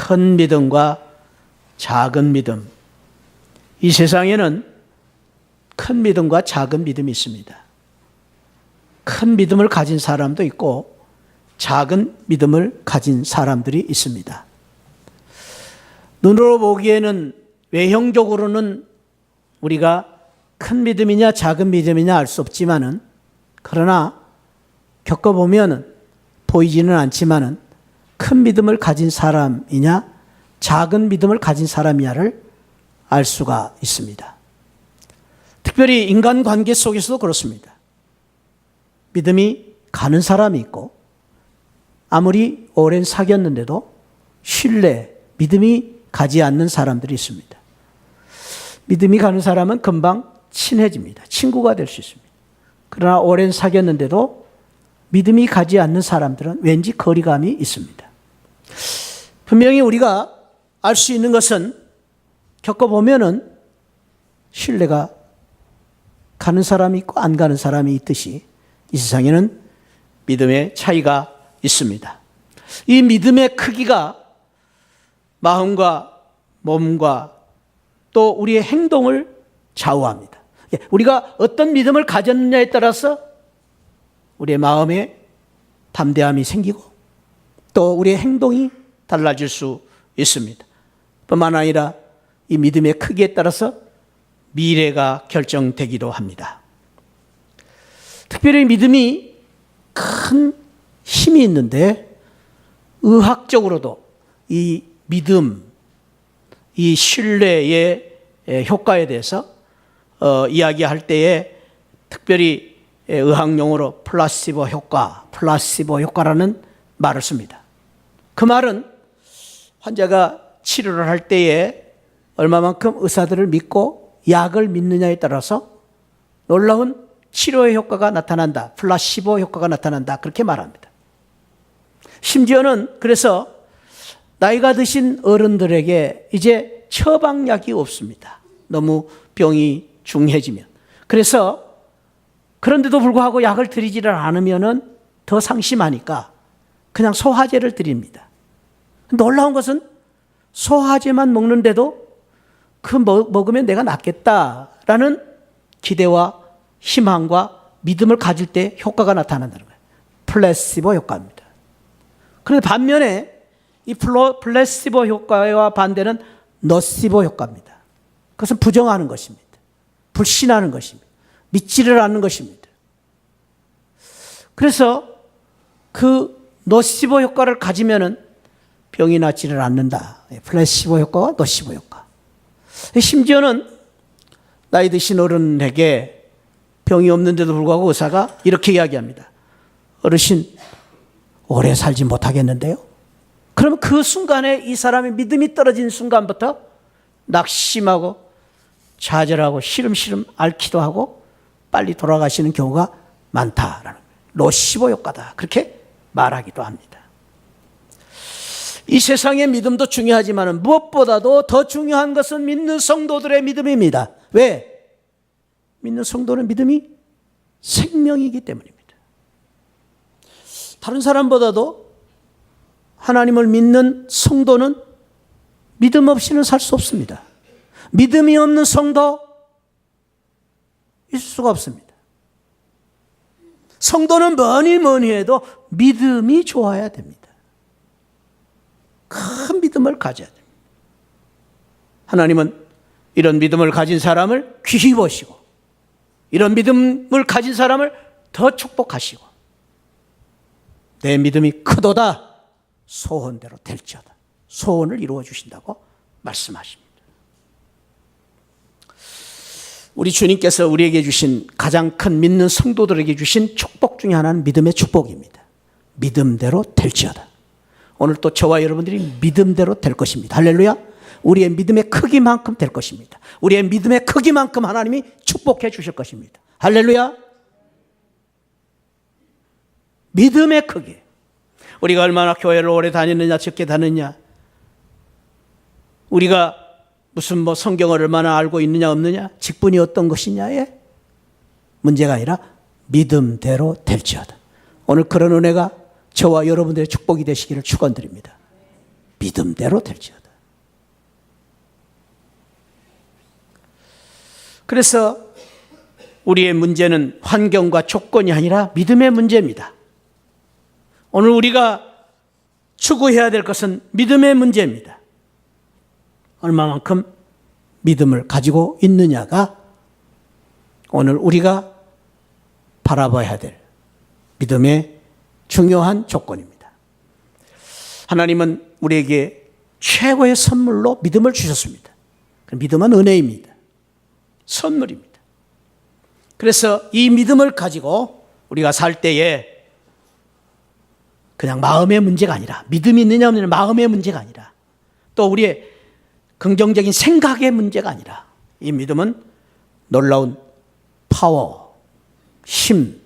큰 믿음과 작은 믿음. 이 세상에는 큰 믿음과 작은 믿음이 있습니다. 큰 믿음을 가진 사람도 있고 작은 믿음을 가진 사람들이 있습니다. 눈으로 보기에는 외형적으로는 우리가 큰 믿음이냐 작은 믿음이냐 알 수 없지만은, 그러나 겪어보면 보이지는 않지만은 큰 믿음을 가진 사람이냐 작은 믿음을 가진 사람이냐를 알 수가 있습니다. 특별히 인간관계 속에서도 그렇습니다. 믿음이 가는 사람이 있고 아무리 오랜 사귀었는데도 신뢰, 믿음이 가지 않는 사람들이 있습니다. 믿음이 가는 사람은 금방 친해집니다. 친구가 될 수 있습니다. 그러나 오랜 사귀었는데도 믿음이 가지 않는 사람들은 왠지 거리감이 있습니다. 분명히 우리가 알 수 있는 것은 겪어보면은 신뢰가 가는 사람이 있고 안 가는 사람이 있듯이 이 세상에는 믿음의 차이가 있습니다. 이 믿음의 크기가 마음과 몸과 또 우리의 행동을 좌우합니다. 우리가 어떤 믿음을 가졌느냐에 따라서 우리의 마음에 담대함이 생기고 또 우리의 행동이 달라질 수 있습니다. 뿐만 아니라 이 믿음의 크기에 따라서 미래가 결정되기도 합니다. 특별히 믿음이 큰 힘이 있는데 의학적으로도 이 믿음, 이 신뢰의 효과에 대해서 이야기할 때에 특별히 의학용어로 플라시보 효과라는 말을 씁니다. 그 말은 환자가 치료를 할 때에 얼마만큼 의사들을 믿고 약을 믿느냐에 따라서 놀라운 치료의 효과가 나타난다. 플라시보 효과가 나타난다. 그렇게 말합니다. 심지어는 그래서 나이가 드신 어른들에게 이제 처방약이 없습니다. 너무 병이 중해지면. 그래서 그런데도 불구하고 약을 드리지를 않으면 더 상심하니까 그냥 소화제를 드립니다. 놀라운 것은 소화제만 먹는데도 먹으면 내가 낫겠다라는 기대와 희망과 믿음을 가질 때 효과가 나타난다는 거예요. 플라시보 효과입니다. 그런데 반면에 이 플라시보 효과와 반대는 노시보 효과입니다. 그것은 부정하는 것입니다. 불신하는 것입니다. 믿지를 않는 것입니다. 그래서 그 노시보 효과를 가지면은 병이 낫지를 않는다. 플라시보 효과와 노시보 효과. 심지어는 나이 드신 어른에게 병이 없는데도 불구하고 의사가 이렇게 이야기합니다. 어르신, 오래 살지 못하겠는데요? 그러면 그 순간에 이 사람의 믿음이 떨어진 순간부터 낙심하고 좌절하고 시름시름 앓기도 하고 빨리 돌아가시는 경우가 많다라는 거예요. 노시보 효과다. 그렇게 말하기도 합니다. 이 세상의 믿음도 중요하지만 무엇보다도 더 중요한 것은 믿는 성도들의 믿음입니다. 왜? 믿는 성도는 믿음이 생명이기 때문입니다. 다른 사람보다도 하나님을 믿는 성도는 믿음 없이는 살 수 없습니다. 믿음이 없는 성도 있을 수가 없습니다. 성도는 뭐니 해도 믿음이 좋아야 됩니다. 큰 믿음을 가져야 됩니다. 하나님은 이런 믿음을 가진 사람을 귀히 보시고 이런 믿음을 가진 사람을 더 축복하시고 내 믿음이 크도다 소원대로 될지어다 소원을 이루어 주신다고 말씀하십니다. 우리 주님께서 우리에게 주신 가장 큰 믿는 성도들에게 주신 축복 중에 하나는 믿음의 축복입니다. 믿음대로 될지어다. 오늘 또 저와 여러분들이 믿음대로 될 것입니다. 할렐루야. 우리의 믿음의 크기만큼 될 것입니다. 우리의 믿음의 크기만큼 하나님이 축복해 주실 것입니다. 할렐루야. 믿음의 크기. 우리가 얼마나 교회를 오래 다녔느냐 적게 다녔느냐, 우리가 무슨 성경을 얼마나 알고 있느냐 없느냐, 직분이 어떤 것이냐에 문제가 아니라 믿음대로 될지어다. 오늘 그런 은혜가 저와 여러분들의 축복이 되시기를 축원드립니다. 믿음대로 될지어다. 그래서 우리의 문제는 환경과 조건이 아니라 믿음의 문제입니다. 오늘 우리가 추구해야 될 것은 믿음의 문제입니다. 얼마만큼 믿음을 가지고 있느냐가 오늘 우리가 바라봐야 될 믿음의 중요한 조건입니다. 하나님은 우리에게 최고의 선물로 믿음을 주셨습니다. 믿음은 은혜입니다. 선물입니다. 그래서 이 믿음을 가지고 우리가 살 때에 그냥 마음의 문제가 아니라, 믿음이 있느냐 없느냐 마음의 문제가 아니라, 또 우리의 긍정적인 생각의 문제가 아니라, 이 믿음은 놀라운 파워, 힘,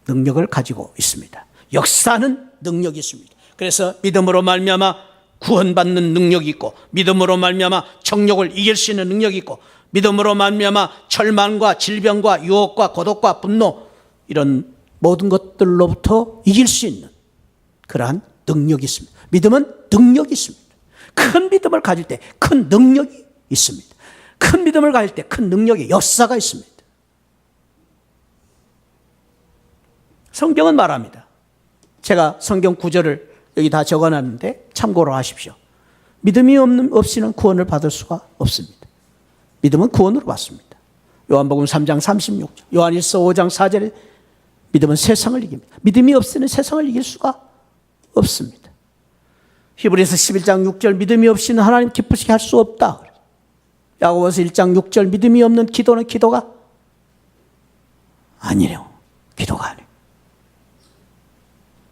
능력을 가지고 있습니다. 역사는 능력이 있습니다. 그래서 믿음으로 말미암아 구원받는 능력이 있고, 믿음으로 말미암아 정욕을 이길 수 있는 능력이 있고, 믿음으로 말미암아 절망과 질병과 유혹과 고독과 분노, 이런 모든 것들로부터 이길 수 있는 그러한 능력이 있습니다. 믿음은 능력이 있습니다. 큰 믿음을 가질 때 큰 능력이 있습니다. 큰 믿음을 가질 때 큰 능력의 역사가 있습니다. 성경은 말합니다. 제가 성경 구절을 여기 다 적어놨는데 참고로 하십시오. 믿음이 없이는 구원을 받을 수가 없습니다. 믿음은 구원으로 받습니다. 요한복음 3장 36절, 요한일서 5장 4절에 믿음은 세상을 이깁니다. 믿음이 없이는 세상을 이길 수가 없습니다. 히브리서 11장 6절, 믿음이 없이는 하나님 기쁘시게 할 수 없다. 야고보서 1장 6절, 믿음이 없는 기도는 기도가 아니래요. 기도가 아니에요.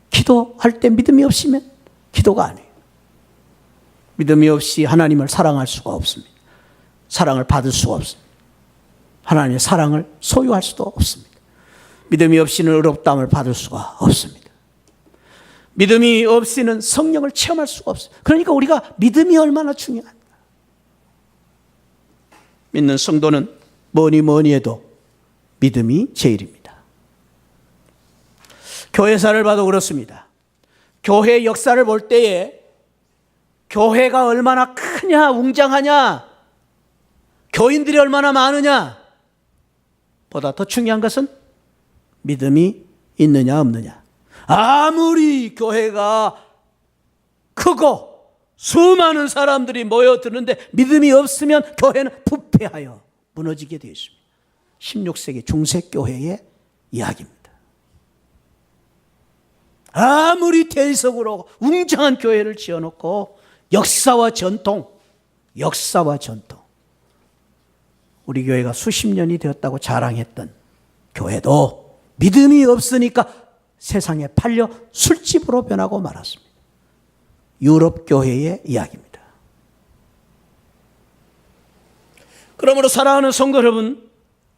기도할 때 믿음이 없으면 기도가 아니에요. 믿음이 없이 하나님을 사랑할 수가 없습니다. 사랑을 받을 수가 없습니다. 하나님의 사랑을 소유할 수도 없습니다. 믿음이 없이는 의롭다함을 받을 수가 없습니다. 믿음이 없이는 성령을 체험할 수가 없습니다. 그러니까 우리가 믿음이 얼마나 중요한가. 믿는 성도는 뭐니 해도 믿음이 제일입니다. 교회사를 봐도 그렇습니다. 교회 역사를 볼 때에 교회가 얼마나 크냐, 웅장하냐, 교인들이 얼마나 많으냐 보다 더 중요한 것은 믿음이 있느냐 없느냐. 아무리 교회가 크고 수많은 사람들이 모여드는데 믿음이 없으면 교회는 부패하여 무너지게 되어 있습니다. 16세기 중세교회의 이야기입니다. 아무리 대리석으로 웅장한 교회를 지어놓고 역사와 전통, 우리 교회가 수십 년이 되었다고 자랑했던 교회도 믿음이 없으니까 세상에 팔려 술집으로 변하고 말았습니다. 유럽 교회의 이야기입니다. 그러므로 사랑하는 성도 여러분,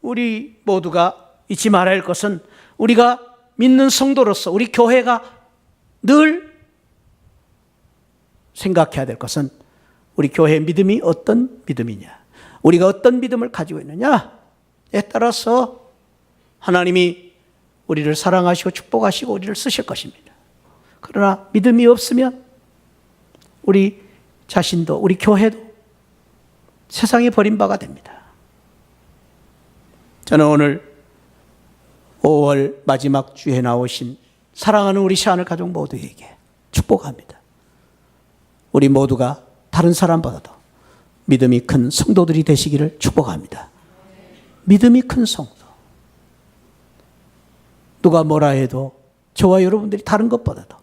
우리 모두가 잊지 말아야 할 것은, 우리가 믿는 성도로서 우리 교회가 늘 생각해야 될 것은, 우리 교회의 믿음이 어떤 믿음이냐, 우리가 어떤 믿음을 가지고 있느냐에 따라서 하나님이 우리를 사랑하시고 축복하시고 우리를 쓰실 것입니다. 그러나 믿음이 없으면 우리 자신도, 우리 교회도 세상에 버림받아가 됩니다. 저는 오늘 5월 마지막 주에 나오신 사랑하는 우리 시안을 가족 모두에게 축복합니다. 우리 모두가 다른 사람보다도 믿음이 큰 성도들이 되시기를 축복합니다. 믿음이 큰 성도. 누가 뭐라 해도 저와 여러분들이 다른 것보다도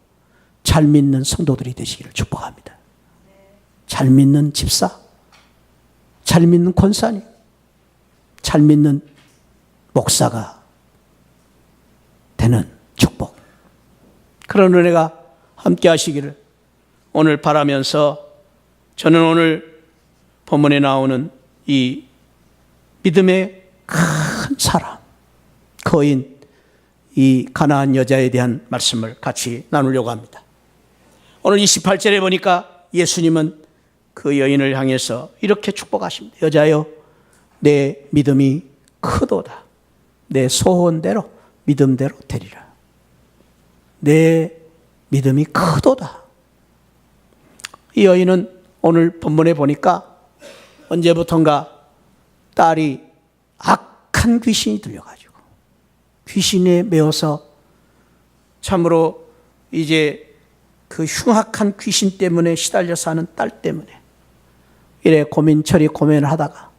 잘 믿는 성도들이 되시기를 축복합니다. 잘 믿는 집사, 잘 믿는 권사님, 잘 믿는 목사가 되는 축복, 그런 은혜가 함께 하시기를 오늘 바라면서, 저는 오늘 본문에 나오는 이 믿음의 큰 사람, 거인, 이 가나안 여자에 대한 말씀을 같이 나누려고 합니다. 오늘 28절에 보니까 예수님은 그 여인을 향해서 이렇게 축복하십니다. 여자여, 내 믿음이 크도다. 내 소원대로 믿음대로 되리라. 내 믿음이 크도다. 이 여인은 오늘 본문에 보니까 언제부턴가 딸이 악한 귀신이 들려가지고 귀신에 매어서 참으로 이제 그 흉악한 귀신 때문에 시달려 사는 딸 때문에 이래 고민처리 고민을 하다가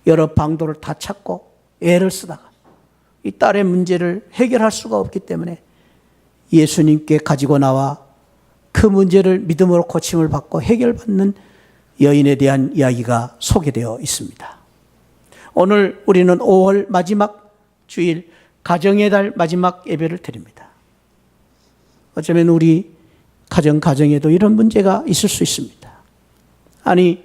여러 방도를 다 찾고 애를 쓰다가 이 딸의 문제를 해결할 수가 없기 때문에 예수님께 가지고 나와 그 문제를 믿음으로 고침을 받고 해결받는 여인에 대한 이야기가 소개되어 있습니다. 오늘 우리는 5월 마지막 주일 가정의 달 마지막 예배를 드립니다. 어쩌면 우리 가정에도 이런 문제가 있을 수 있습니다. 아니,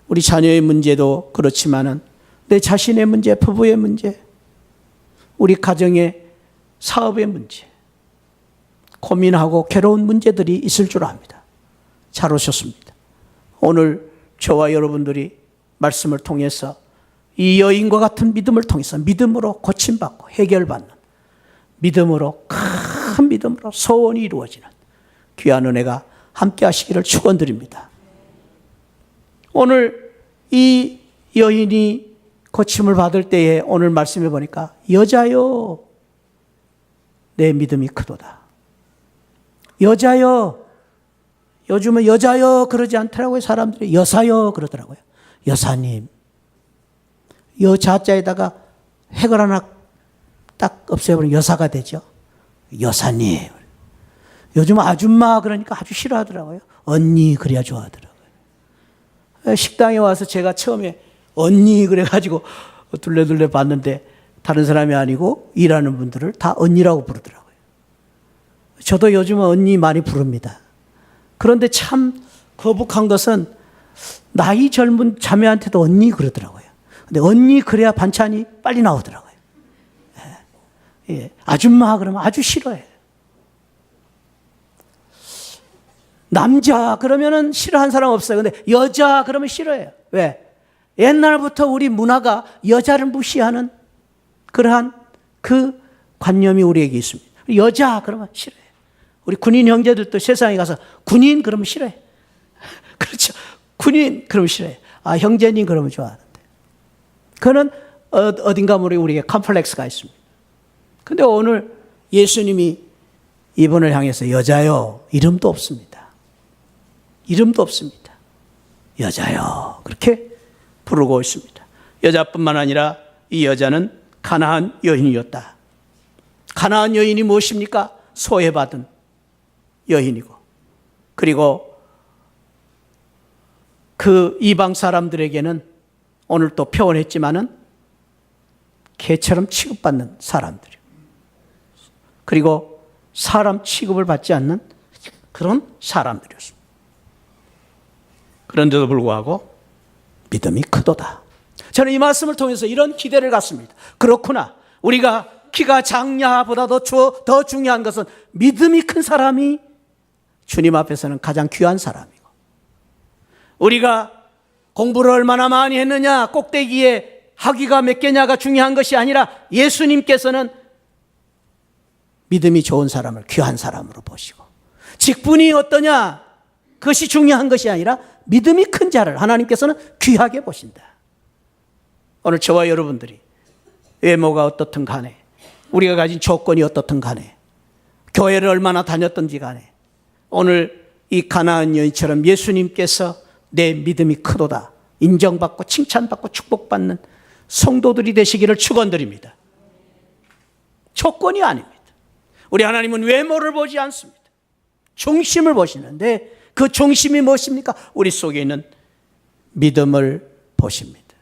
우리 자녀의 문제도 그렇지만은 내 자신의 문제, 부부의 문제, 우리 가정의 사업의 문제, 고민하고 괴로운 문제들이 있을 줄 압니다. 잘 오셨습니다. 오늘 저와 여러분들이 말씀을 통해서 이 여인과 같은 믿음을 통해서 믿음으로 고침받고 해결받는 믿음으로, 큰 믿음으로 소원이 이루어지는 귀한 은혜가 함께 하시기를 축원드립니다. 오늘 이 여인이 고침을 받을 때에 오늘 말씀해 보니까 여자여 내 믿음이 크도다. 여자여, 요즘은 여자여 그러지 않더라고요. 사람들이 여사여 그러더라고요. 여사님. 여자자에다가 획을 하나 딱 없애버리면 여사가 되죠. 여사님. 요즘 아줌마 그러니까 아주 싫어하더라고요. 언니 그래야 좋아하더라고요. 식당에 와서 제가 처음에 언니 그래가지고 둘레둘레 봤는데 다른 사람이 아니고 일하는 분들을 다 언니라고 부르더라고요. 저도 요즘은 언니 많이 부릅니다. 그런데 참 거북한 것은 나이 젊은 자매한테도 언니 그러더라고요. 근데 언니 그래야 반찬이 빨리 나오더라고요. 예. 아줌마 그러면 아주 싫어해요. 남자 그러면은 싫어하는 사람 없어요. 근데 여자 그러면 싫어해요. 왜? 옛날부터 우리 문화가 여자를 무시하는 그러한 그 관념이 우리에게 있습니다. 여자 그러면 싫어해요. 우리 군인 형제들도 세상에 가서 군인 그러면 싫어해. 그렇죠. 군인 그러면 싫어해. 아, 형제님 그러면 좋아하는데. 그는 어딘가 모르게 우리에게 컴플렉스가 있습니다. 근데 오늘 예수님이 이분을 향해서 여자요, 이름도 없습니다. 이름도 없습니다. 여자요, 그렇게 부르고 있습니다. 여자뿐만 아니라 이 여자는 가나안 여인이었다. 가나안 여인이 무엇입니까? 소외받은 여인이고, 그리고 그 이방 사람들에게는 오늘 또 표현했지만은 개처럼 취급받는 사람들이요. 그리고 사람 취급을 받지 않는 그런 사람들이었습니다. 그런데도 불구하고 믿음이 크도다. 저는 이 말씀을 통해서 이런 기대를 갖습니다. 그렇구나. 우리가 키가 작냐보다 더 중요한 것은 믿음이 큰 사람이 주님 앞에서는 가장 귀한 사람이고, 우리가 공부를 얼마나 많이 했느냐, 꼭대기에 학위가 몇 개냐가 중요한 것이 아니라 예수님께서는 믿음이 좋은 사람을 귀한 사람으로 보시고, 직분이 어떠냐 그것이 중요한 것이 아니라 믿음이 큰 자를 하나님께서는 귀하게 보신다. 오늘 저와 여러분들이 외모가 어떻든 간에, 우리가 가진 조건이 어떻든 간에, 교회를 얼마나 다녔든지 간에, 오늘 이 가나안 여인처럼 예수님께서 내 믿음이 크도다 인정받고 칭찬받고 축복받는 성도들이 되시기를 축원드립니다. 조건이 아닙니다. 우리 하나님은 외모를 보지 않습니다. 중심을 보시는데 그 중심이 무엇입니까? 우리 속에 있는 믿음을 보십니다.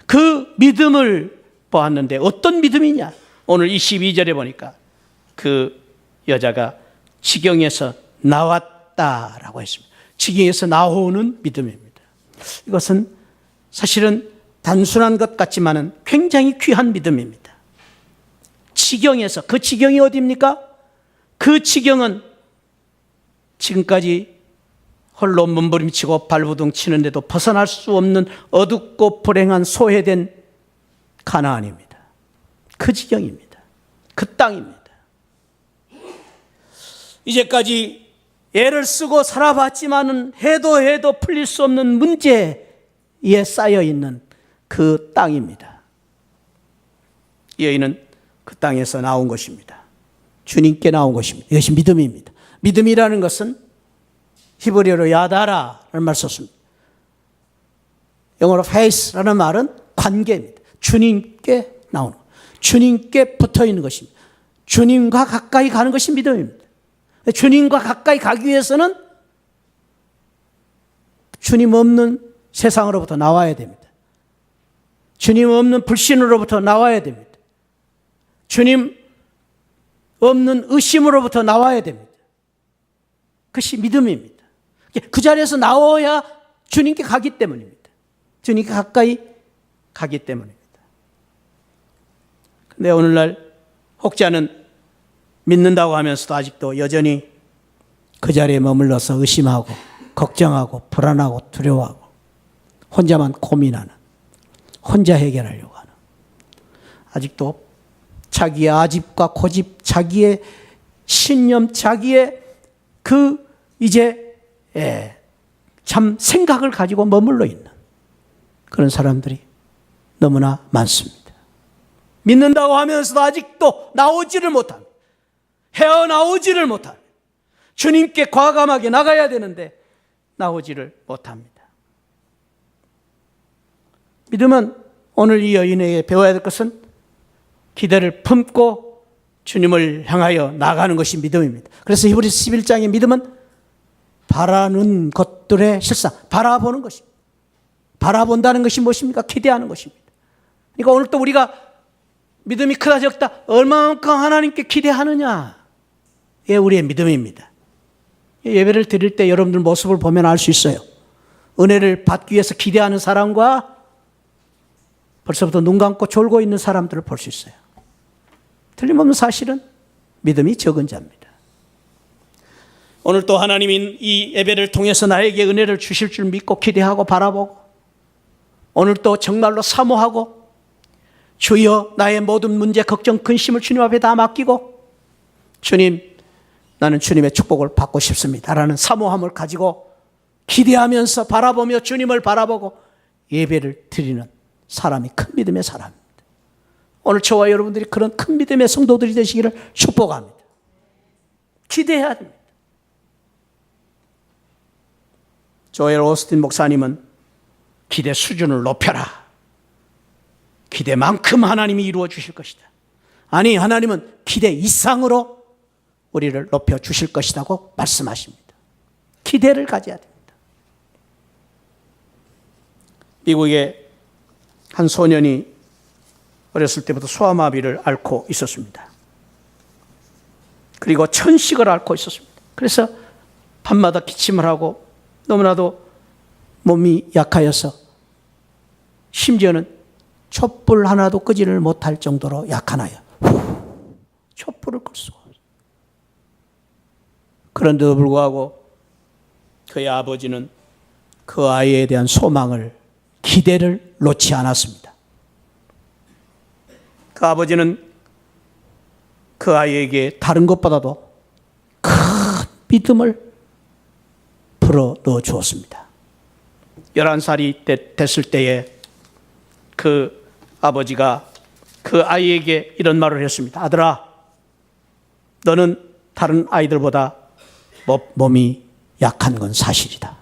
그 믿음을 보았는데 어떤 믿음이냐? 오늘 22절에 보니까 그 여자가 지경에서 나왔다라고 했습니다. 지경에서 나오는 믿음입니다. 이것은 사실은 단순한 것 같지만은 굉장히 귀한 믿음입니다. 지경에서, 그 지경이 어디입니까? 그 지경은 지금까지 홀로 몸부림치고 발부둥 치는데도 벗어날 수 없는 어둡고 불행한 소외된 가나안입니다. 그 지경입니다. 그 땅입니다. 이제까지 애를 쓰고 살아봤지만은 해도 풀릴 수 없는 문제에 쌓여 있는 그 땅입니다. 이 여인은 그 땅에서 나온 것입니다. 주님께 나온 것입니다. 이것이 믿음입니다. 믿음이라는 것은 히브리어로 야다라는 말 썼습니다. 영어로 faith라는 말은 관계입니다. 주님께 나오는 것. 주님께 붙어 있는 것입니다. 주님과 가까이 가는 것이 믿음입니다. 주님과 가까이 가기 위해서는 주님 없는 세상으로부터 나와야 됩니다. 주님 없는 불신으로부터 나와야 됩니다. 주님 없는 의심으로부터 나와야 됩니다. 그것이 믿음입니다. 그 자리에서 나와야 주님께 가기 때문입니다. 주님께 가까이 가기 때문입니다. 근데 오늘날 혹자는 믿는다고 하면서도 아직도 여전히 그 자리에 머물러서 의심하고 걱정하고 불안하고 두려워하고 혼자만 고민하는, 혼자 해결하려고 하는, 아직도 자기의 아집과 고집, 자기의 신념, 자기의 그 이제 참 생각을 가지고 머물러 있는 그런 사람들이 너무나 많습니다. 믿는다고 하면서도 아직도 나오지를 못합니다. 헤어나오지를 못합니다. 주님께 과감하게 나가야 되는데 나오지를 못합니다. 믿음은 오늘 이 여인에게 배워야 될 것은 기대를 품고 주님을 향하여 나가는 것이 믿음입니다. 그래서 히브리서 11장의 믿음은 바라는 것들의 실상, 바라보는 것입니다. 바라본다는 것이 무엇입니까? 기대하는 것입니다. 그러니까 오늘 또 우리가 믿음이 크다 적다 얼마만큼 하나님께 기대하느냐, 예, 우리의 믿음입니다. 예배를 드릴 때 여러분들 모습을 보면 알 수 있어요. 은혜를 받기 위해서 기대하는 사람과 벌써부터 눈 감고 졸고 있는 사람들을 볼 수 있어요. 틀림없는 사실은 믿음이 적은 자입니다. 오늘 또 하나님이 이 예배를 통해서 나에게 은혜를 주실 줄 믿고 기대하고 바라보고, 오늘 또 정말로 사모하고, 주여 나의 모든 문제, 걱정, 근심을 주님 앞에 다 맡기고, 주님 나는 주님의 축복을 받고 싶습니다 라는 사모함을 가지고 기대하면서 바라보며 주님을 바라보고 예배를 드리는 사람이 큰 믿음의 사람입니다. 오늘 저와 여러분들이 그런 큰 믿음의 성도들이 되시기를 축복합니다. 기대해야 됩니다. 조엘 오스틴 목사님은 기대 수준을 높여라, 기대만큼 하나님이 이루어 주실 것이다, 아니 하나님은 기대 이상으로 우리를 높여 주실 것이라고 말씀하십니다. 기대를 가져야 됩니다. 미국의 한 소년이 어렸을 때부터 소아마비를 앓고 있었습니다. 그리고 천식을 앓고 있었습니다. 그래서 밤마다 기침을 하고 너무나도 몸이 약하여서 심지어는 촛불 하나도 끄지를 못할 정도로 약하나요. 촛불을 끌 수가 없어요. 그런데도 불구하고 그의 아버지는 그 아이에 대한 소망을, 기대를 놓지 않았습니다. 그 아버지는 그 아이에게 다른 것보다도 큰 믿음을 불어 넣어 주었습니다. 11살이 됐을 때에 그 아버지가 그 아이에게 이런 말을 했습니다. 아들아, 너는 다른 아이들보다 몸이 약한 건 사실이다.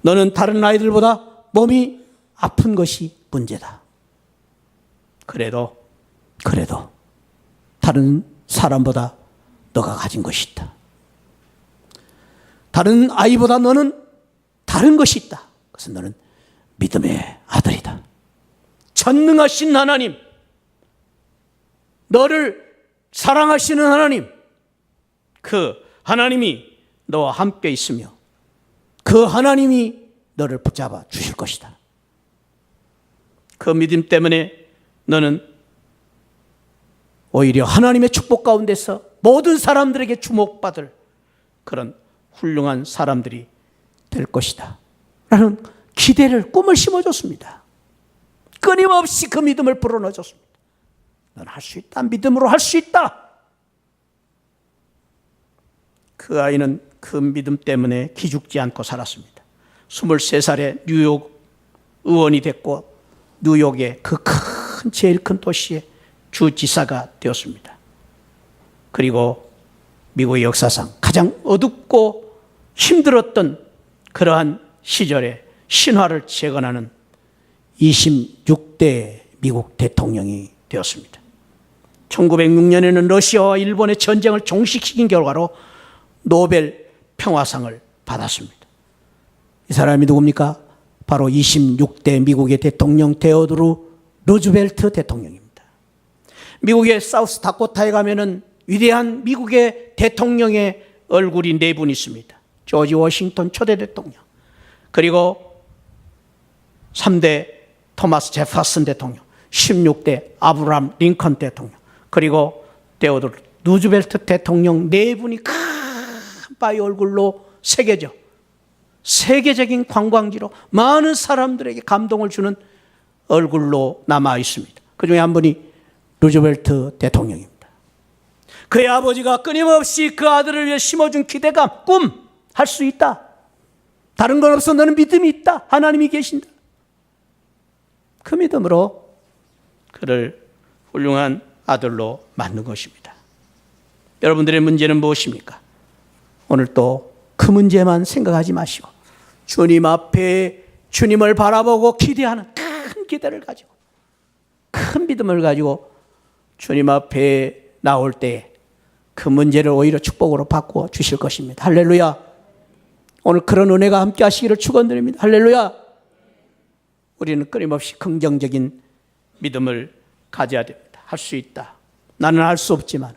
너는 다른 아이들보다 몸이 아픈 것이 문제다. 그래도 다른 사람보다 너가 가진 것이 있다. 다른 아이보다 너는 다른 것이 있다. 그래서 너는 믿음의 아들이다. 전능하신 하나님, 너를 사랑하시는 하나님, 그 하나님이 너와 함께 있으며 그 하나님이 너를 붙잡아 주실 것이다. 그 믿음 때문에 너는 오히려 하나님의 축복 가운데서 모든 사람들에게 주목받을 그런 훌륭한 사람들이 될 것이다 라는 기대를, 꿈을 심어줬습니다. 끊임없이 그 믿음을 불어넣어줬습니다. 넌 할 수 있다. 믿음으로 할 수 있다. 그 아이는 그 믿음 때문에 기죽지 않고 살았습니다. 23살에 뉴욕 의원이 됐고 뉴욕의 그 제일 큰 도시의 주지사가 되었습니다. 그리고 미국의 역사상 가장 어둡고 힘들었던 그러한 시절에 신화를 재건하는 26대 미국 대통령이 되었습니다. 1906년에는 러시아와 일본의 전쟁을 종식시킨 결과로 노벨 평화상을 받았습니다. 이 사람이 누굽니까? 바로 26대 미국의 대통령 테오도르 루즈벨트 대통령입니다. 미국의 사우스 다코타에 가면은 위대한 미국의 대통령의 얼굴이 네 분 있습니다. 조지 워싱턴 초대 대통령, 그리고 3대 토마스 제퍼슨 대통령, 16대 아브라함 링컨 대통령, 그리고 테오도르 루즈벨트 대통령 네 분이 큰 바위 얼굴로 새겨져 세계적인 관광지로 많은 사람들에게 감동을 주는 얼굴로 남아 있습니다. 그 중에 한 분이 루즈벨트 대통령입니다. 그의 아버지가 끊임없이 그 아들을 위해 심어준 기대감, 꿈, 할 수 있다. 다른 건 없어. 너는 믿음이 있다. 하나님이 계신다. 그 믿음으로 그를 훌륭한 아들로 만든 것입니다. 여러분들의 문제는 무엇입니까? 오늘 또 그 문제만 생각하지 마시고 주님 앞에 주님을 바라보고 기대하는 큰 기대를 가지고 큰 믿음을 가지고 주님 앞에 나올 때 그 문제를 오히려 축복으로 바꾸어 주실 것입니다. 할렐루야. 오늘 그런 은혜가 함께 하시기를 축원드립니다. 할렐루야. 우리는 끊임없이 긍정적인 믿음을 가져야 됩니다. 할 수 있다. 나는 할 수 없지만,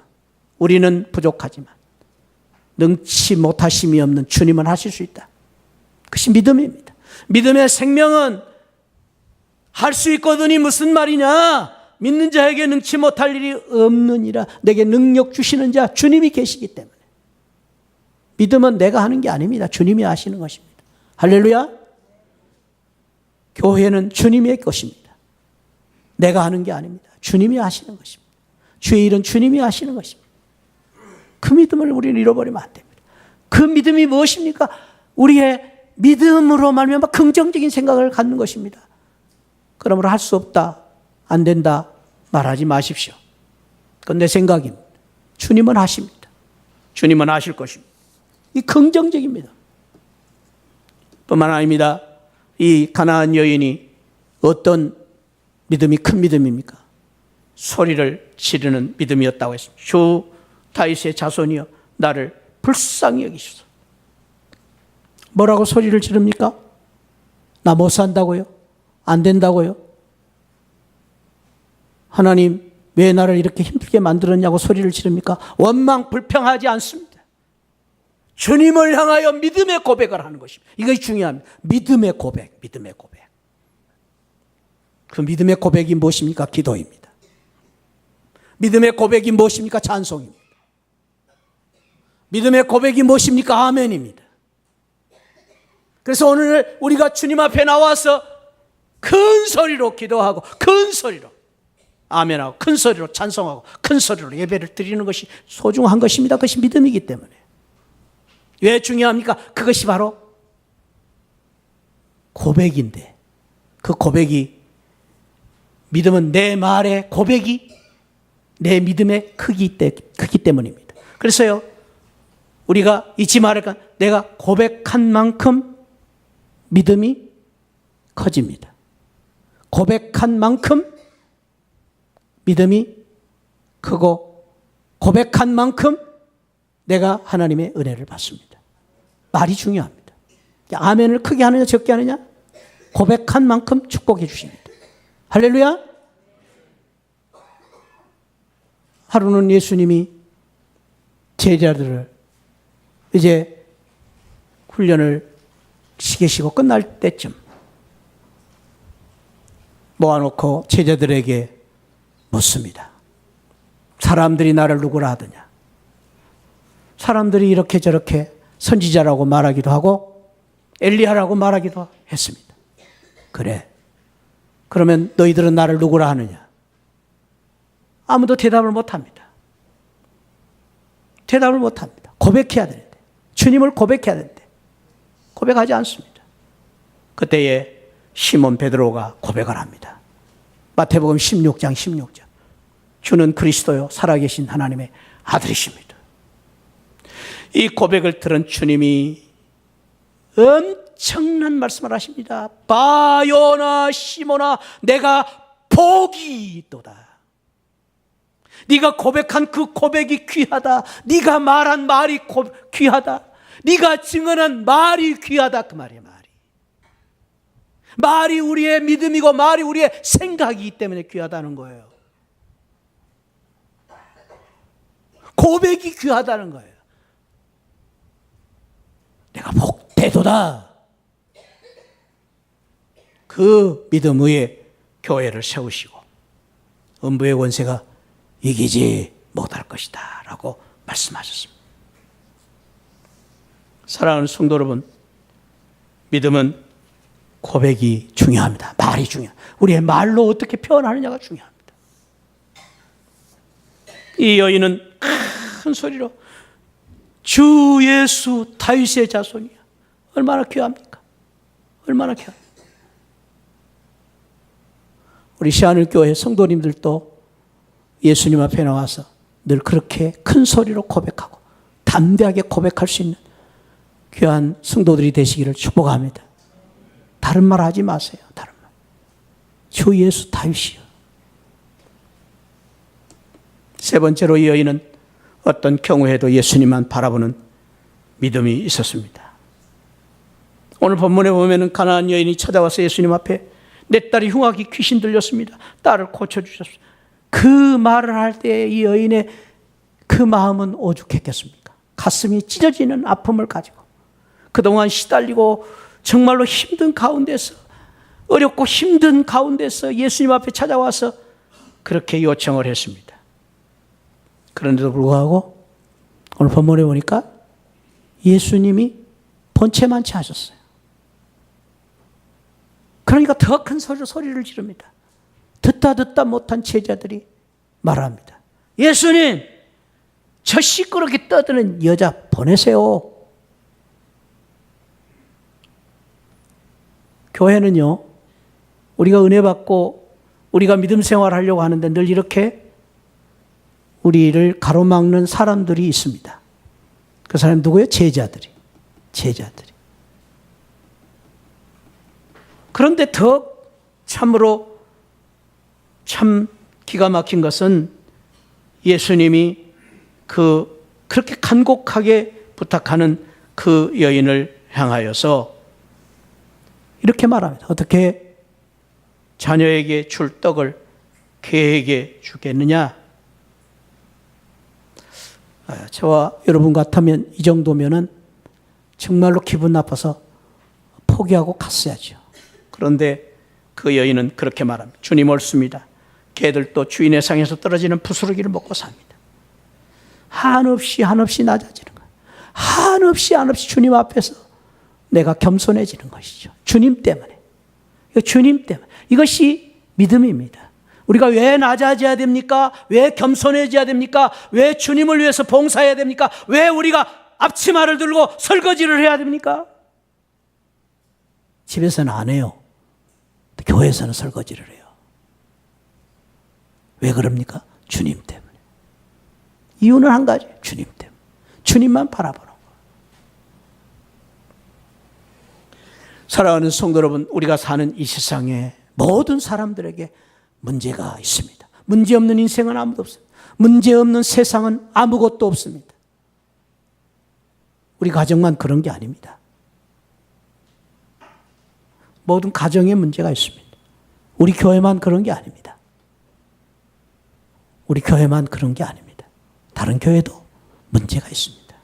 우리는 부족하지만 능치 못하심이 없는 주님은 하실 수 있다. 그것이 믿음입니다. 믿음의 생명은 할 수 있거든이 무슨 말이냐? 믿는 자에게 능치 못할 일이 없느니라. 내게 능력 주시는 자 주님이 계시기 때문에. 믿음은 내가 하는 게 아닙니다. 주님이 하시는 것입니다. 할렐루야. 교회는 주님의 것입니다. 내가 하는 게 아닙니다. 주님이 하시는 것입니다. 주의 일은 주님이 하시는 것입니다. 그 믿음을 우리는 잃어버리면 안 됩니다. 그 믿음이 무엇입니까? 우리의 믿음으로 말미암아 긍정적인 생각을 갖는 것입니다. 그러므로 할 수 없다, 안 된다 말하지 마십시오. 그건 내 생각입니다. 주님은 하십니다. 주님은 하실 것입니다. 이 긍정적인 믿음 뿐만 아닙니다. 이 가나안 여인이 어떤 믿음이 큰 믿음입니까? 소리를 지르는 믿음이었다고 했습니다. 주 다윗의 자손이여 나를 불쌍히 여기소서. 뭐라고 소리를 지릅니까? 나 못 산다고요? 안 된다고요? 하나님 왜 나를 이렇게 힘들게 만들었냐고 소리를 지릅니까? 원망 불평하지 않습니다. 주님을 향하여 믿음의 고백을 하는 것입니다. 이것이 중요합니다. 믿음의 고백, 믿음의 고백. 그 믿음의 고백이 무엇입니까? 기도입니다. 믿음의 고백이 무엇입니까? 찬송입니다. 믿음의 고백이 무엇입니까? 아멘입니다. 그래서 오늘 우리가 주님 앞에 나와서 큰 소리로 기도하고 큰 소리로 아멘하고 큰 소리로 찬송하고 큰 소리로 예배를 드리는 것이 소중한 것입니다. 그것이 믿음이기 때문에. 왜 중요합니까? 그것이 바로 고백인데 그 고백이 믿음은 내 말의 고백이 내 믿음의 크기 때문입니다. 그래서요 우리가 잊지 말을까 내가 고백한 만큼 믿음이 커집니다. 고백한 만큼 믿음이 크고 고백한 만큼 내가 하나님의 은혜를 받습니다. 말이 중요합니다. 아멘을 크게 하느냐 적게 하느냐? 고백한 만큼 축복해 주십니다. 할렐루야. 하루는 예수님이 제자들을 이제 훈련을 시키시고 끝날 때쯤 모아놓고 제자들에게 묻습니다. 사람들이 나를 누구라 하더냐? 사람들이 이렇게 저렇게 선지자라고 말하기도 하고 엘리야라고 말하기도 했습니다. 그래. 그러면 너희들은 나를 누구라 하느냐? 아무도 대답을 못합니다. 대답을 못합니다. 고백해야 되는데. 주님을 고백해야 되는데 고백하지 않습니다. 그때에 시몬 베드로가 고백을 합니다. 마태복음 16장 16절. 주는 그리스도요 살아계신 하나님의 아들이십니다. 이 고백을 들은 주님이 엄청난 말씀을 하십니다. 바요나 시몬아 내가 복이 있도다. 네가 고백한 그 고백이 귀하다. 네가 말한 말이 귀하다. 네가 증언한 말이 귀하다. 그 말이에요. 말이 우리의 믿음이고 말이 우리의 생각이기 때문에 귀하다는 거예요. 고백이 귀하다는 거예요. 내가 복되도다. 그 믿음 위에 교회를 세우시고 음부의 권세가 이기지 못할 것이다 라고 말씀하셨습니다. 사랑하는 성도 여러분, 믿음은 고백이 중요합니다. 말이 중요합니다. 우리의 말로 어떻게 표현하느냐가 중요합니다. 이 여인은 큰 소리로 주 예수 다윗의 자손이야. 얼마나 귀합니까? 얼마나 귀합니까? 우리 시안을교회 성도님들도 예수님 앞에 나와서 늘 그렇게 큰 소리로 고백하고 담대하게 고백할 수 있는 귀한 성도들이 되시기를 축복합니다. 다른 말 하지 마세요. 다른 말. 주 예수 다윗이요. 세 번째로 이 여인은 어떤 경우에도 예수님만 바라보는 믿음이 있었습니다. 오늘 본문에 보면은 가나안 여인이 찾아와서 예수님 앞에 내 딸이 흉악이 귀신 들렸습니다. 딸을 고쳐주셨습니다. 그 말을 할 때 이 여인의 그 마음은 오죽했겠습니까? 가슴이 찢어지는 아픔을 가지고 그동안 시달리고 정말로 힘든 가운데서 어렵고 힘든 가운데서 예수님 앞에 찾아와서 그렇게 요청을 했습니다. 그런데도 불구하고 오늘 본문에 보니까 예수님이 번체만치 하셨어요. 그러니까 더 큰 소리를 지릅니다. 듣다 못한 제자들이 말합니다. 예수님, 저 시끄럽게 떠드는 여자 보내세요. 교회는요, 우리가 은혜 받고 우리가 믿음 생활을 하려고 하는데 늘 이렇게 우리를 가로막는 사람들이 있습니다. 그 사람 누구예요? 제자들이. 그런데 더 참으로 참 기가 막힌 것은 예수님이 그렇게 간곡하게 부탁하는 그 여인을 향하여서 이렇게 말합니다. 어떻게 자녀에게 줄 떡을 개에게 주겠느냐? 저와 여러분 같으면 이 정도면은 정말로 기분 나빠서 포기하고 갔어야죠. 그런데 그 여인은 그렇게 말합니다. 주님 옳습니다. 개들도 주인의 상에서 떨어지는 부스러기를 먹고 삽니다. 한없이 낮아지는 거예요. 한없이 주님 앞에서 내가 겸손해지는 것이죠. 주님 때문에. 이것이 믿음입니다. 우리가 왜 낮아져야 됩니까? 왜 겸손해져야 됩니까? 왜 주님을 위해서 봉사해야 됩니까? 왜 우리가 앞치마를 들고 설거지를 해야 됩니까? 집에서는 안 해요. 교회에서는 설거지를 해요. 왜 그럽니까? 주님 때문에. 이유는 한 가지, 주님 때문에. 주님만 바라보는 거예요. 사랑하는 성도 여러분, 우리가 사는 이 세상에 모든 사람들에게 문제가 있습니다. 문제 없는 인생은 아무도 없습니다. 문제 없는 세상은 아무것도 없습니다. 우리 가정만 그런 게 아닙니다. 모든 가정에 문제가 있습니다. 우리 교회만 그런 게 아닙니다. 우리 교회만 그런 게 아닙니다. 다른 교회도 문제가 있습니다.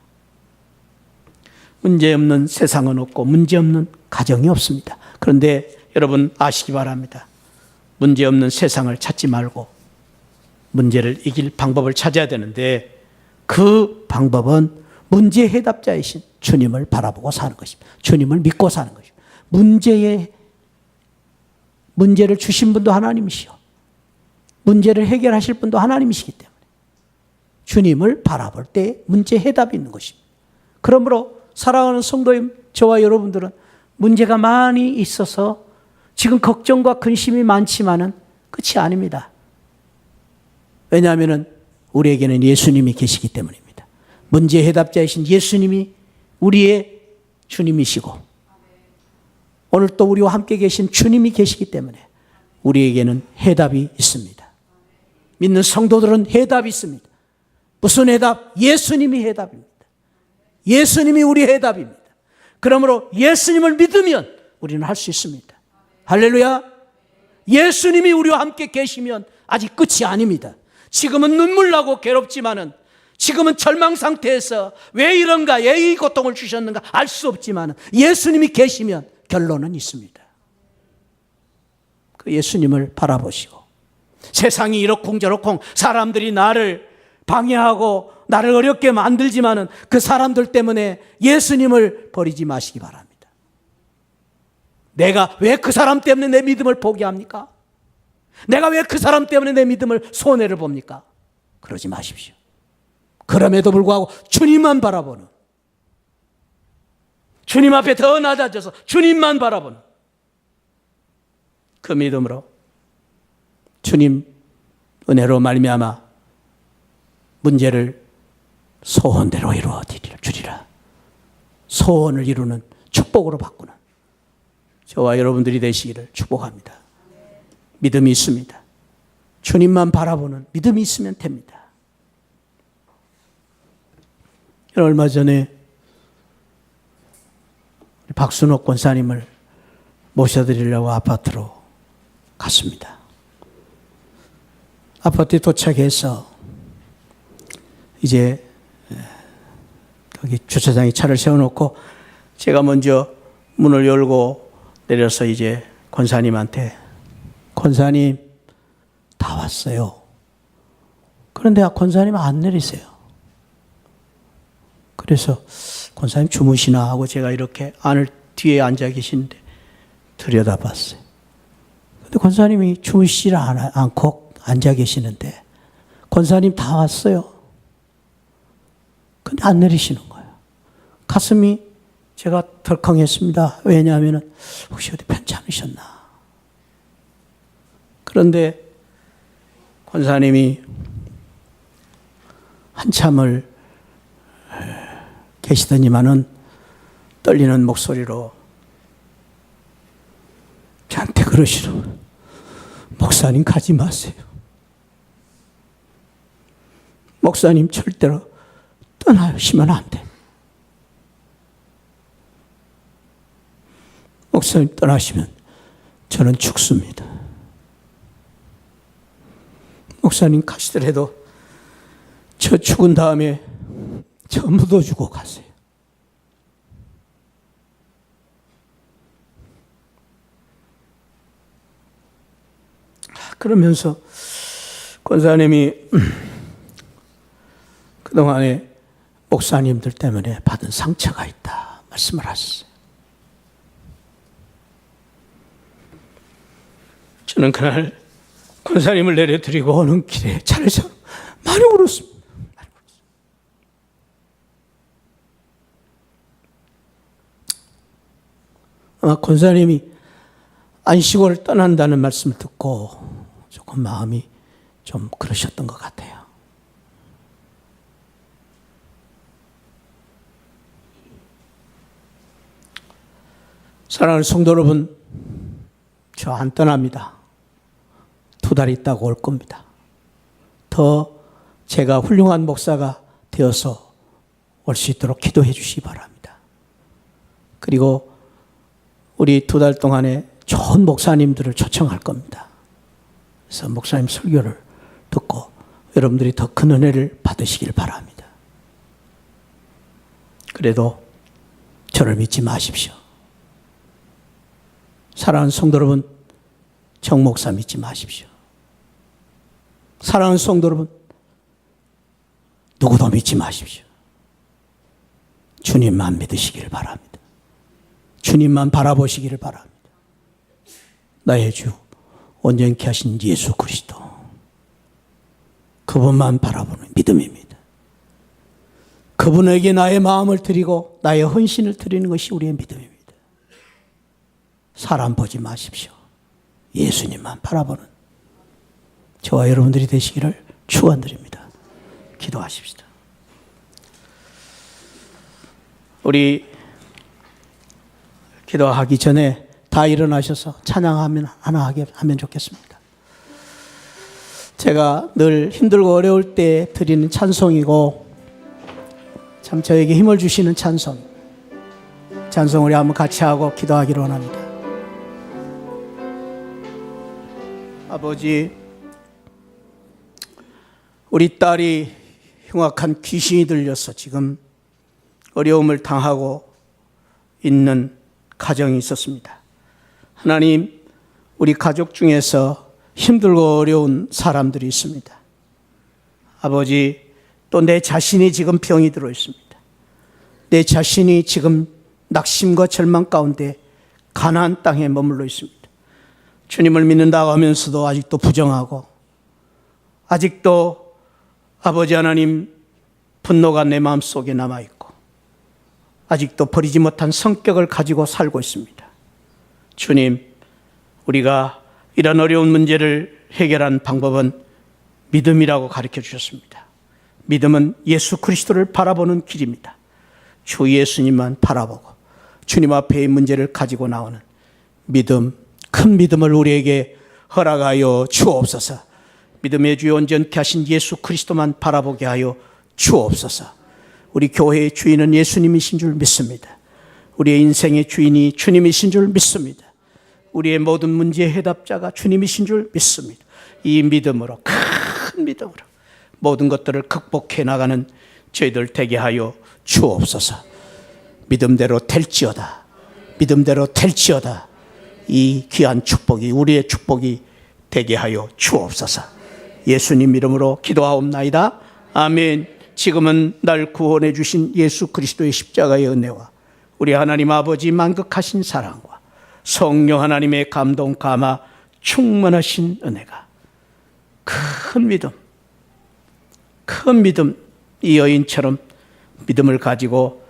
문제 없는 세상은 없고 문제 없는 가정이 없습니다. 그런데 여러분 아시기 바랍니다. 문제 없는 세상을 찾지 말고 문제를 이길 방법을 찾아야 되는데 그 방법은 문제 해답자이신 주님을 바라보고 사는 것입니다. 주님을 믿고 사는 것입니다. 문제를 주신 분도 하나님이시요. 문제를 해결하실 분도 하나님이시기 때문에 주님을 바라볼 때 문제 해답이 있는 것입니다. 그러므로 사랑하는 성도님, 저와 여러분들은 문제가 많이 있어서 지금 걱정과 근심이 많지만은 끝이 아닙니다. 왜냐하면 우리에게는 예수님이 계시기 때문입니다. 문제 해답자이신 예수님이 우리의 주님이시고 오늘 또 우리와 함께 계신 주님이 계시기 때문에 우리에게는 해답이 있습니다. 믿는 성도들은 해답이 있습니다. 무슨 해답? 예수님이 해답입니다. 예수님이 우리 해답입니다. 그러므로 예수님을 믿으면 우리는 할 수 있습니다. 할렐루야. 예수님이 우리와 함께 계시면 아직 끝이 아닙니다. 지금은 눈물 나고 괴롭지만은, 지금은 절망 상태에서 왜 이런가, 왜 이 고통을 주셨는가 알 수 없지만은 예수님이 계시면 결론은 있습니다. 그 예수님을 바라보시고, 세상이 이러쿵저러쿵 사람들이 나를 방해하고 나를 어렵게 만들지만은 그 사람들 때문에 예수님을 버리지 마시기 바랍니다. 내가 왜 그 사람 때문에 내 믿음을 포기합니까? 내가 왜 그 사람 때문에 내 믿음을 손해를 봅니까? 그러지 마십시오. 그럼에도 불구하고 주님만 바라보는, 주님 앞에 더 낮아져서 주님만 바라보는 그 믿음으로 주님 은혜로 말미암아 문제를 소원대로 이루어 주리라. 소원을 이루는 축복으로 바꾸는 저와 여러분들이 되시기를 축복합니다. 믿음이 있습니다. 주님만 바라보는 믿음이 있으면 됩니다. 얼마 전에 박순옥 권사님을 모셔드리려고 아파트로 갔습니다. 아파트에 도착해서 이제 거기 주차장에 차를 세워놓고 제가 먼저 문을 열고 내려서 이제 권사님한테, 권사님 다 왔어요. 그런데 권사님 안 내리세요. 그래서 권사님 주무시나 하고 제가 이렇게 안을 뒤에 앉아 계시는데 들여다봤어요. 근데 권사님이 주무시지 않고 앉아 계시는데 권사님 다 왔어요. 근데 안 내리시는 거예요. 가슴이 제가 덜컹했습니다. 왜냐하면 혹시 어디 편찮으셨나. 그런데 권사님이 한참을 계시더니만은 떨리는 목소리로 저한테 그러시더라고요. 목사님 가지 마세요. 목사님 절대로 떠나시면 안 돼. 목사님 떠나시면 저는 죽습니다. 목사님 가시더라도 저 죽은 다음에 저 묻어주고 가세요. 그러면서 권사님이 그동안에 목사님들 때문에 받은 상처가 있다 말씀을 하셨어요. 저는 그날 권사님을 내려드리고 오는 길에 차를 세워 많이 울었습니다. 아마 권사님이 안식원을 떠난다는 말씀을 듣고 조금 마음이 좀 그러셨던 것 같아요. 사랑하는 성도 여러분, 저 안 떠납니다. 2달 있다가 올 겁니다. 더 제가 훌륭한 목사가 되어서 올 수 있도록 기도해 주시기 바랍니다. 그리고 우리 2달 동안에 좋은 목사님들을 초청할 겁니다. 그래서 목사님 설교를 듣고 여러분들이 더 큰 은혜를 받으시길 바랍니다. 그래도 저를 믿지 마십시오. 사랑하는 성도 여러분, 정 목사 믿지 마십시오. 사랑하는 성도 여러분, 누구도 믿지 마십시오. 주님만 믿으시기를 바랍니다. 주님만 바라보시기를 바랍니다. 나의 주, 온전케 하신 예수 그리스도, 그분만 바라보는 믿음입니다. 그분에게 나의 마음을 드리고 나의 헌신을 드리는 것이 우리의 믿음입니다. 사람 보지 마십시오. 예수님만 바라보는 저와 여러분들이 되시기를 축원드립니다. 기도하십시다. 우리 기도하기 전에 다 일어나셔서 찬양하면 하나 하면 좋겠습니다. 제가 늘 힘들고 어려울 때 드리는 찬송이고 참 저에게 힘을 주시는 찬송 우리 한번 같이 하고 기도하기를 원합니다. 아버지, 우리 딸이 흉악한 귀신이 들려서 지금 어려움을 당하고 있는 가정이 있었습니다. 하나님, 우리 가족 중에서 힘들고 어려운 사람들이 있습니다. 아버지, 또 내 자신이 지금 병이 들어 있습니다. 내 자신이 지금 낙심과 절망 가운데 가나안 땅에 머물러 있습니다. 주님을 믿는다고 하면서도 아직도 부정하고 아직도 아버지 하나님 분노가 내 마음속에 남아있고 아직도 버리지 못한 성격을 가지고 살고 있습니다. 주님, 우리가 이런 어려운 문제를 해결하는 방법은 믿음이라고 가르쳐 주셨습니다. 믿음은 예수 그리스도를 바라보는 길입니다. 주 예수님만 바라보고 주님 앞에 이 문제를 가지고 나오는 믿음, 큰 믿음을 우리에게 허락하여 주옵소서. 믿음의 주요 온전케 하신 예수 그리스도만 바라보게 하여 주옵소서. 우리 교회의 주인은 예수님이신 줄 믿습니다. 우리의 인생의 주인이 주님이신 줄 믿습니다. 우리의 모든 문제의 해답자가 주님이신 줄 믿습니다. 이 믿음으로, 큰 믿음으로 모든 것들을 극복해 나가는 저희들 되게 하여 주옵소서. 믿음대로 될지어다. 믿음대로 될지어다. 이 귀한 축복이 우리의 축복이 되게 하여 주옵소서. 예수님 이름으로 기도하옵나이다. 아멘. 지금은 날 구원해 주신 예수 그리스도의 십자가의 은혜와 우리 하나님 아버지 만극하신 사랑과 성령 하나님의 감동 감화 충만하신 은혜가 큰 믿음 이 여인처럼 믿음을 가지고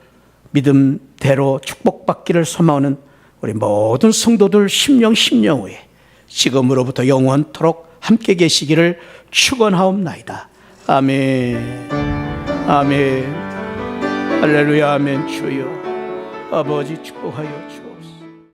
믿음대로 축복받기를 소망하는 우리 모든 성도들 심령 후에 지금으로부터 영원토록 함께 계시기를 축원하옵나이다. 아멘. 아멘. 할렐루야. 아멘. 주여 아버지 축복하여 주옵소서.